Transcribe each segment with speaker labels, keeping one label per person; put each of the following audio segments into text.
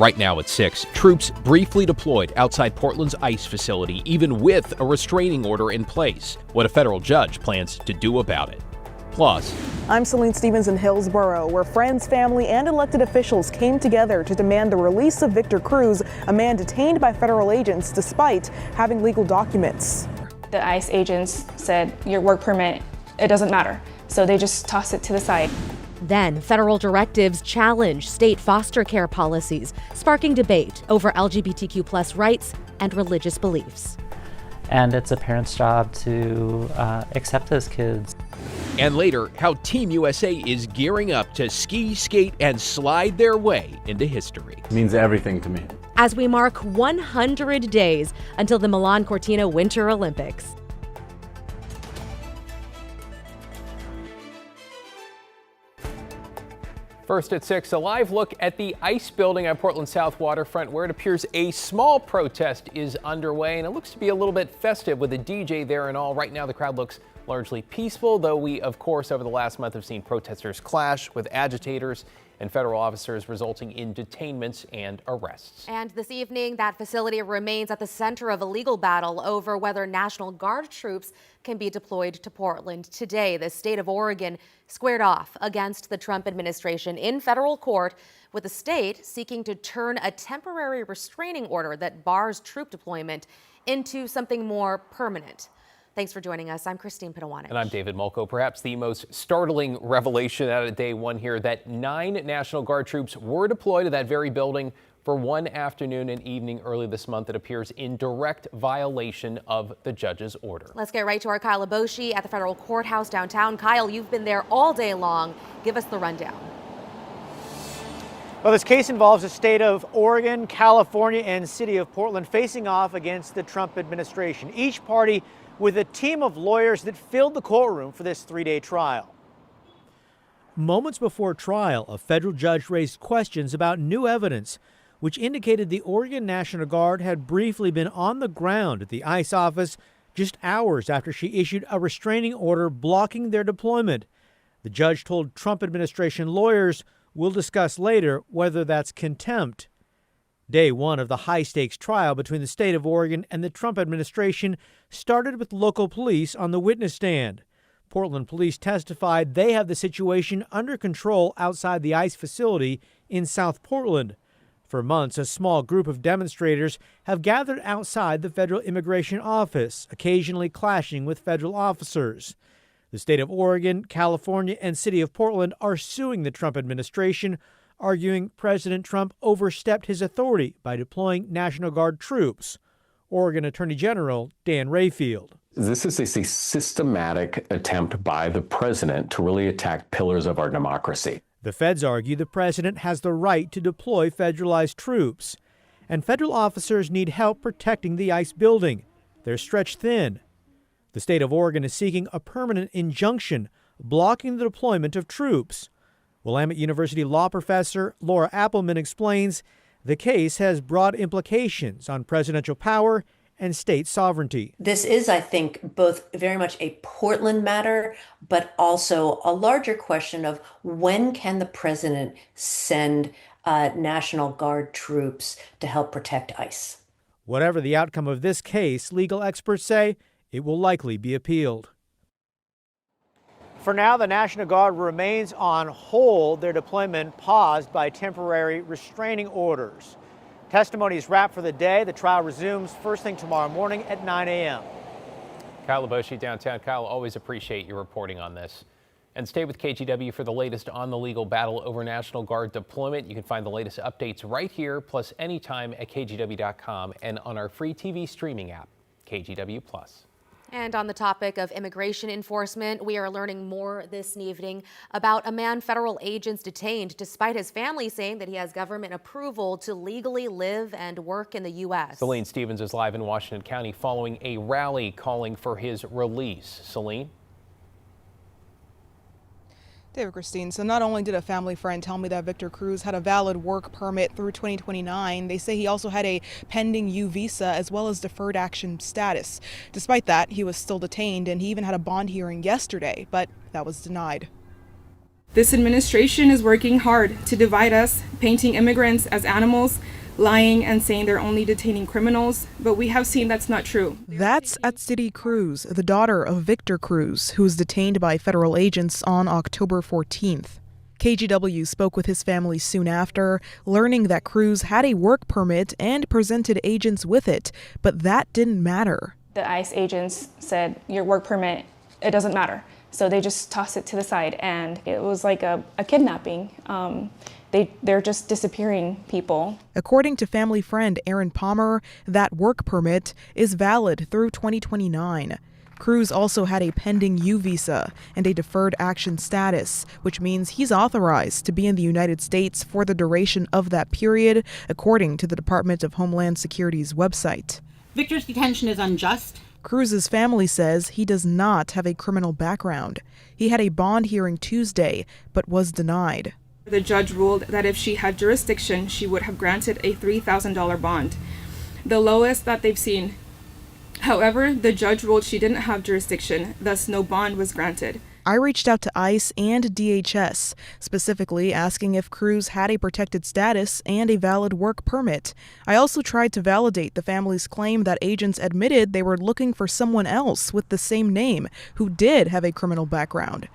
Speaker 1: Right now at 6, troops briefly deployed outside Portland's ICE facility, even with a restraining order in place. What a federal judge plans to do about it. Plus,
Speaker 2: I'm Celine Stevens in Hillsborough, where friends, family, and elected officials came together to demand the release of Victor Cruz, a man detained by federal agents despite having legal documents.
Speaker 3: The ICE agents said, your work permit, it doesn't matter. So they just tossed it to the side.
Speaker 4: Then federal directives challenge state foster care policies, sparking debate over LGBTQ+ rights and religious beliefs.
Speaker 5: And it's a parent's job to accept those kids.
Speaker 1: And later, how Team USA is gearing up to ski, skate, and slide their way into history.
Speaker 6: It means everything to me.
Speaker 4: As we mark 100 days until the Milan Cortina Winter Olympics.
Speaker 7: First at 6, a live look at the ICE building on Portland's South Waterfront, where it appears a small protest is underway, and it looks to be a little bit festive with a DJ there and all. Right now, the crowd looks largely peaceful, though we, of course, over the last month have seen protesters clash with agitators and federal officers, resulting in detainments and arrests.
Speaker 4: And this evening, that facility remains at the center of a legal battle over whether National Guard troops can be deployed to Portland. Today, the state of Oregon squared off against the Trump administration in federal court, with the state seeking to turn a temporary restraining order that bars troop deployment into something more permanent. Thanks for joining us. I'm Christine Pitawanich.
Speaker 7: And I'm David Molko. Perhaps the most startling revelation out of day one here, that 9 National Guard troops were deployed to that very building for one afternoon and evening early this month. It appears in direct violation of the judge's order.
Speaker 4: Let's get right to our Kyle Aboshi at the federal courthouse downtown. Kyle, you've been there all day long. Give us the rundown.
Speaker 8: Well, this case involves the state of Oregon, California, and city of Portland facing off against the Trump administration. Each party with a team of lawyers that filled the courtroom for this 3-day trial. Moments before trial, a federal judge raised questions about new evidence, which indicated the Oregon National Guard had briefly been on the ground at the ICE office just hours after she issued a restraining order blocking their deployment. The judge told Trump administration lawyers, "We'll discuss later whether that's contempt." Day one of the high-stakes trial between the state of Oregon and the Trump administration started with local police on the witness stand. Portland police testified they have the situation under control outside the ICE facility in South Portland. For months, a small group of demonstrators have gathered outside the federal immigration office, occasionally clashing with federal officers. The state of Oregon, California, and city of Portland are suing the Trump administration, arguing President Trump overstepped his authority by deploying National Guard troops. Oregon Attorney General Dan Rayfield.
Speaker 9: This is a systematic attempt by the president to really attack pillars of our democracy.
Speaker 8: The feds argue the president has the right to deploy federalized troops, and federal officers need help protecting the ICE building. They're stretched thin. The state of Oregon is seeking a permanent injunction blocking the deployment of troops. Willamette University law professor Laura Appelman explains the case has broad implications on presidential power and state sovereignty.
Speaker 10: This is, I think, both very much a Portland matter, but also a larger question of when can the president send National Guard troops to help protect ICE?
Speaker 8: Whatever the outcome of this case, legal experts say it will likely be appealed. For now, the National Guard remains on hold, their deployment paused by temporary restraining orders. Testimony is wrapped for the day. The trial resumes first thing tomorrow morning at 9 a.m.
Speaker 7: Kyle Aboshi, downtown. Kyle, always appreciate your reporting on this. And stay with KGW for the latest on the legal battle over National Guard deployment. You can find the latest updates right here, plus anytime at KGW.com and on our free TV streaming app, KGW+.
Speaker 4: And on the topic of immigration enforcement, we are learning more this evening about a man federal agents detained despite his family saying that he has government approval to legally live and work in the U.S.
Speaker 7: Celine Stevens is live in Washington County following a rally calling for his release. Celine?
Speaker 11: David, Christine, so not only did a family friend tell me that Victor Cruz had a valid work permit through 2029, they say he also had a pending U visa as well as deferred action status. Despite that, he was still detained, and he even had a bond hearing yesterday, but that was denied.
Speaker 3: This administration is working hard to divide us, painting immigrants as animals, lying and saying they're only detaining criminals, but we have seen that's not true.
Speaker 11: That's Atsiri Cruz, the daughter of Victor Cruz, who was detained by federal agents on October 14th. KGW spoke with his family soon after, learning that Cruz had a work permit and presented agents with it, but that didn't matter.
Speaker 3: The ICE agents said, your work permit, it doesn't matter. So they just tossed it to the side, and it was like a kidnapping. They're just disappearing people.
Speaker 11: According to family friend Aaron Palmer, that work permit is valid through 2029. Cruz also had a pending U visa and a deferred action status, which means he's authorized to be in the United States for the duration of that period, according to the Department of Homeland Security's website.
Speaker 6: Victor's detention is unjust.
Speaker 11: Cruz's family says he does not have a criminal background. He had a bond hearing Tuesday, but was denied.
Speaker 3: The judge ruled that if she had jurisdiction, she would have granted a $3,000 bond, the lowest that they've seen. However, the judge ruled she didn't have jurisdiction, thus no bond was granted.
Speaker 11: I reached out to ICE and DHS, specifically asking if Cruz had a protected status and a valid work permit. I also tried to validate the family's claim that agents admitted they were looking for someone else with the same name who did have a criminal background.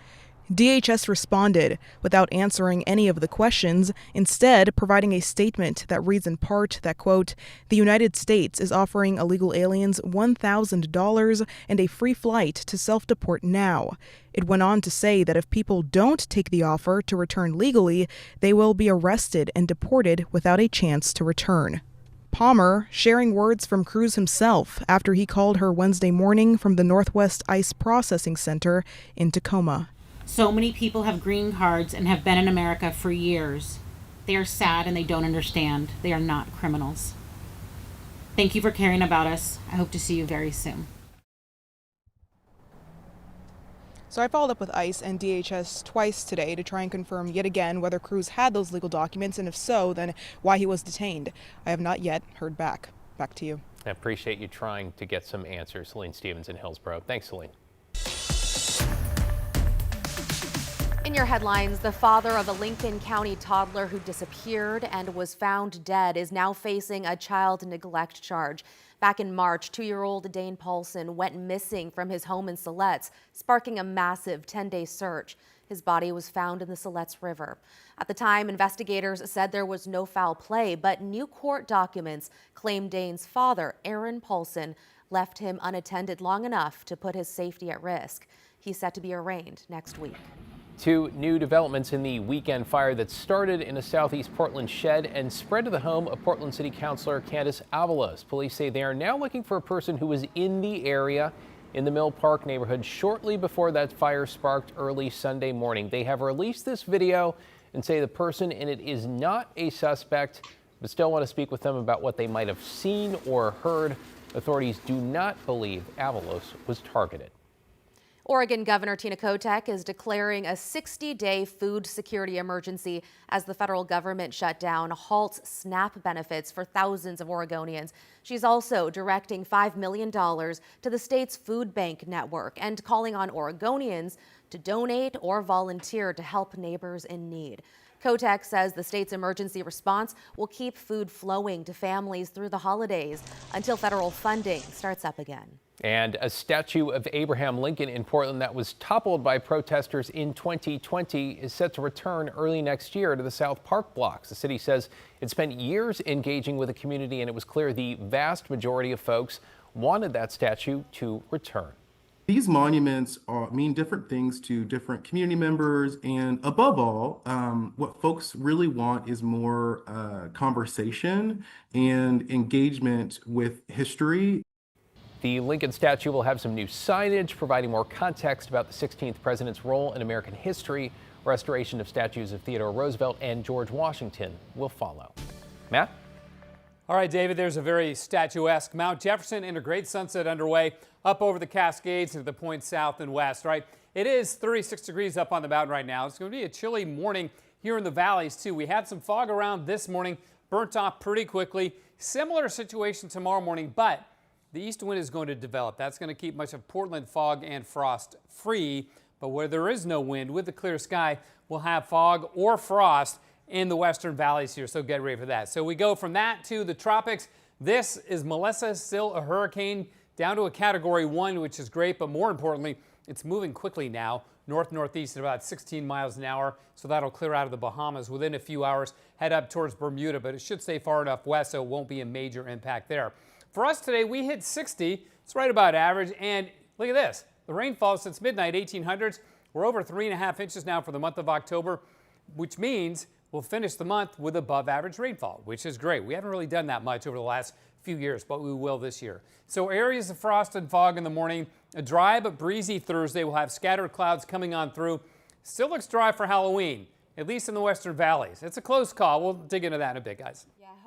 Speaker 11: DHS responded without answering any of the questions, instead providing a statement that reads in part that, quote, the United States is offering illegal aliens $1,000 and a free flight to self-deport now. It went on to say that if people don't take the offer to return legally, they will be arrested and deported without a chance to return. Palmer sharing words from Cruz himself after he called her Wednesday morning from the Northwest ICE Processing Center in Tacoma.
Speaker 6: So many people have green cards and have been in America for years. They are sad and they don't understand. They are not criminals. Thank you for caring about us. I hope to see you very soon.
Speaker 11: So I followed up with ICE and DHS twice today to try and confirm yet again whether Cruz had those legal documents, and if so, then why he was detained. I have not yet heard back. Back to you.
Speaker 7: I appreciate you trying to get some answers. Celine Stevens in Hillsborough. Thanks, Celine.
Speaker 4: In your headlines, the father of a Lincoln County toddler who disappeared and was found dead is now facing a child neglect charge. Back in March, 2-year-old Dane Paulson went missing from his home in Siletz, sparking a massive 10-day search. His body was found in the Siletz River. At the time, investigators said there was no foul play, but new court documents claim Dane's father, Aaron Paulson, left him unattended long enough to put his safety at risk. He's set to be arraigned next week.
Speaker 7: 2 new developments in the weekend fire that started in a southeast Portland shed and spread to the home of Portland City Councilor Candace Avalos. Police say they are now looking for a person who was in the area in the Mill Park neighborhood shortly before that fire sparked early Sunday morning. They have released this video and say the person in it is not a suspect, but still want to speak with them about what they might have seen or heard. Authorities do not believe Avalos was targeted.
Speaker 4: Oregon Governor Tina Kotek is declaring a 60-day food security emergency as the federal government shutdown halts SNAP benefits for thousands of Oregonians. She's also directing $5 million to the state's food bank network and calling on Oregonians to donate or volunteer to help neighbors in need. Kotek says the state's emergency response will keep food flowing to families through the holidays until federal funding starts up again.
Speaker 7: And a statue of Abraham Lincoln in Portland that was toppled by protesters in 2020 is set to return early next year to the South Park blocks. The city says it spent years engaging with the community, and it was clear the vast majority of folks wanted that statue to return.
Speaker 12: These monuments mean different things to different community members, and above all, what folks really want is more conversation and engagement with history.
Speaker 7: The Lincoln statue will have some new signage, providing more context about the 16th president's role in American history. Restoration of statues of Theodore Roosevelt and George Washington will follow. Matt?
Speaker 13: All right, David, there's a very statuesque Mount Jefferson and a great sunset underway up over the Cascades into the points south and west, right? It is 36 degrees up on the mountain right now. It's going to be a chilly morning here in the valleys, too. We had some fog around this morning, burnt off pretty quickly. Similar situation tomorrow morning, but the east wind is going to develop. That's going to keep much of Portland fog and frost free But where there is no wind, with the clear sky, we'll have fog or frost in the western valleys here, so get ready for that. So we go from that to the tropics. This is Melissa, still a hurricane, down to a Category 1, which is great, but more importantly, it's moving quickly now, north-northeast at about 16 miles an hour, so that'll clear out of the Bahamas within a few hours, head up towards Bermuda, but it should stay far enough west, so it won't be a major impact there. For us today, we hit 60. It's right about average, and look at this. The rainfall since midnight, 1800s, we're over 3.5 inches now for the month of October, which means we'll finish the month with above average rainfall, which is great. We haven't really done that much over the last few years, but we will this year. So areas of frost and fog in the morning, a dry but breezy Thursday. We'll have scattered clouds coming on through. Still looks dry for Halloween, at least in the western valleys. It's a close call. We'll dig into that in a bit, guys.